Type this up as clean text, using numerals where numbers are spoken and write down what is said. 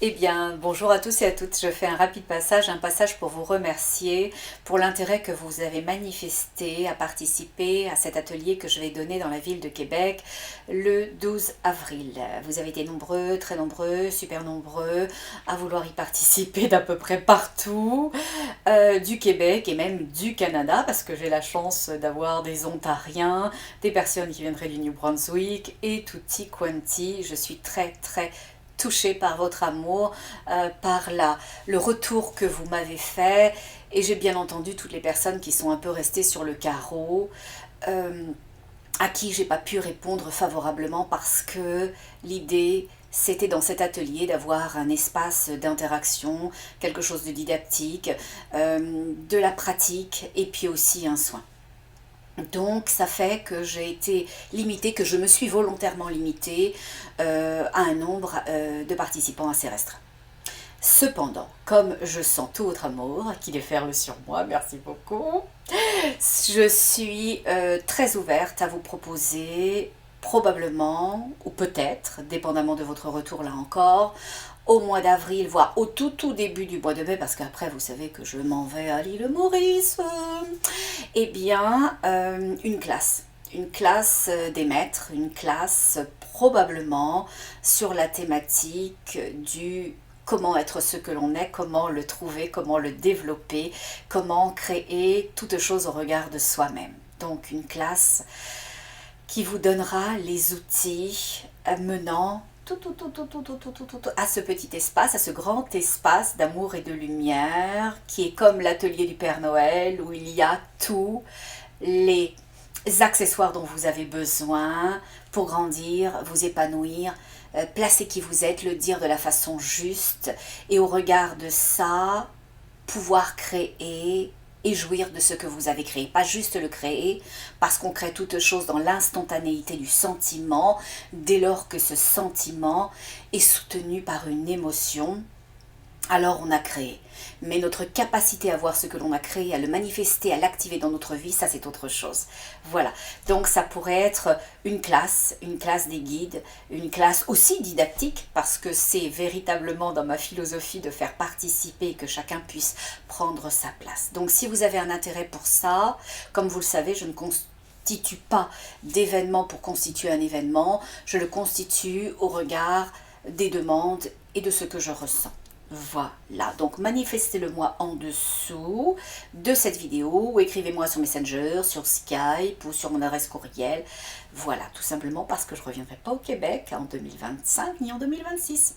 Eh bien, bonjour à tous et à toutes. Je fais un rapide passage, un passage pour vous remercier pour l'intérêt que vous avez manifesté à participer à cet atelier que je vais donner dans la ville de Québec le 12 avril. Vous avez été nombreux, très nombreux, super nombreux à vouloir y participer d'à peu près partout, du Québec et même du Canada, parce que j'ai la chance d'avoir des Ontariens, des personnes qui viendraient du New Brunswick et tutti quanti. Je suis très touchée par votre amour, par le retour que vous m'avez fait, et j'ai bien entendu toutes les personnes qui sont un peu restées sur le carreau, à qui j'ai pas pu répondre favorablement parce que l'idée c'était dans cet atelier d'avoir un espace d'interaction, quelque chose de didactique, de la pratique et puis aussi un soin. Donc ça fait que j'ai été limitée, que je me suis volontairement limitée à un nombre de participants assez restreint. Cependant, comme je sens tout votre amour qui déferle sur moi, merci beaucoup, je suis très ouverte à vous proposer probablement, ou peut-être, dépendamment de votre retour là encore, au mois d'avril, voire au tout début du mois de mai, parce qu'après vous savez que je m'en vais à l'île Maurice, eh bien une classe des maîtres, une classe probablement sur la thématique du comment être ce que l'on est, comment le trouver, comment le développer, comment créer toute chose au regard de soi-même. Donc une classe qui vous donnera les outils menant à ce petit espace, à ce grand espace d'amour et de lumière qui est comme l'atelier du Père Noël où il y a tous les accessoires dont vous avez besoin pour grandir, vous épanouir, placer qui vous êtes, le dire de la façon juste et au regard de ça, pouvoir créer et jouir de ce que vous avez créé. Pas juste le créer, parce qu'on crée toute chose dans l'instantanéité du sentiment, dès lors que ce sentiment est soutenu par une émotion, alors on a créé. Mais notre capacité à voir ce que l'on a créé, à le manifester, à l'activer dans notre vie, ça c'est autre chose. Voilà, donc ça pourrait être une classe des guides, une classe aussi didactique, parce que c'est véritablement dans ma philosophie de faire participer et que chacun puisse prendre sa place. Donc si vous avez un intérêt pour ça, comme vous le savez, je ne constitue pas d'événement pour constituer un événement, je le constitue au regard des demandes et de ce que je ressens. Voilà, donc manifestez-le-moi en dessous de cette vidéo ou écrivez-moi sur Messenger, sur Skype ou sur mon adresse courriel. Voilà, tout simplement parce que je ne reviendrai pas au Québec en 2025 ni en 2026.